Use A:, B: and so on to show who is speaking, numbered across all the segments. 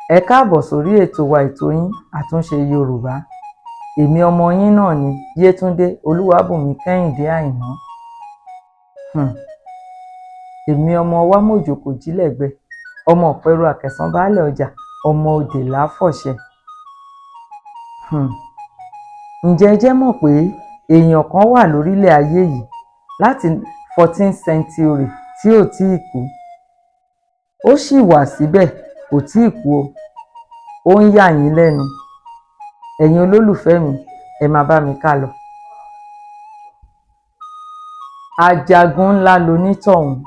A: Ẹ káàbọ̀ sórí ètò wa ètò yín àtúnṣe Yorùbá. Èmi ọmọ yín náà ni Yétúndé Olúwàbùnmi Kẹ́hìndé Àìná. Èmi ọmọ Wámòjòkó Jílẹ̀gbẹ́, ọmọ Ọ̀pẹ̀rù Àkẹ̀sán Baálẹ̀ Ọjà, ọmọ Òdè Láfọ̀ṣẹ. Ǹjẹ́ ẹ jẹ́ mọ̀ pé èèyàn kan wà lórílẹ̀ ayé yìí láti 14th century tí ò tíì kú. Ó sì wà síbẹ̀, kò tíì kú o. Ó ń yà yín lẹ́nu. Ẹ̀yin olólùfẹ́ mi, ẹ máa bá mi ká lọ. Ajagun ńlá lonítọ̀hún.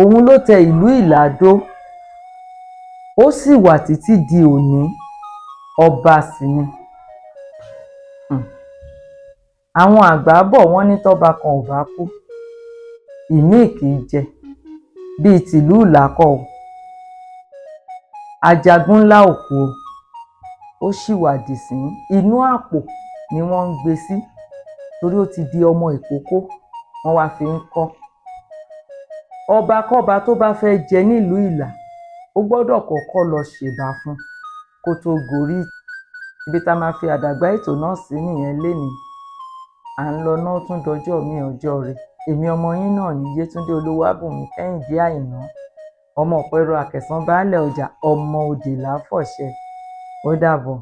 A: Òun ló tẹ ìlú Ìládó. Ó sì wà títí di òní. Ọba sì ni. Àwọn àgbà bọ̀ wọ́n ní tọ́ba kan ò bá kú, ìmíì kì í jẹ, bíi tìlú Ìlákọ̀ o. Ajagun ńlá ò kú o. Ó sì wà dìsín. Inú àpò ni wọ́n ń gbé sí, torí ó ti di ọmọ ìkókó, wọ́n wá fi ń kọ́. Ọba kọ́ba tó bá fẹ́ jẹ nílùú Ìlá, ó gbọ́dọ̀ kọ́kọ́ lọ ṣèbà fún kó tó gorí. Ibi tá máa fi àdàgbà ètò náà sí nìyẹn lénìí. À ń lọ náà tún dọjọ́ mi ọjọ́ rẹ̀. Èmi ọmọ yín náà ni Yétúndé Olúwàbùnmi Kẹ́hìndé Àìná, ọmọ Ọ̀pẹ̀rù Àkẹ̀sán Baálẹ̀ Ọjà, ọmọ Òdè Láfọ̀ṣẹ. Ó dàbọ̀.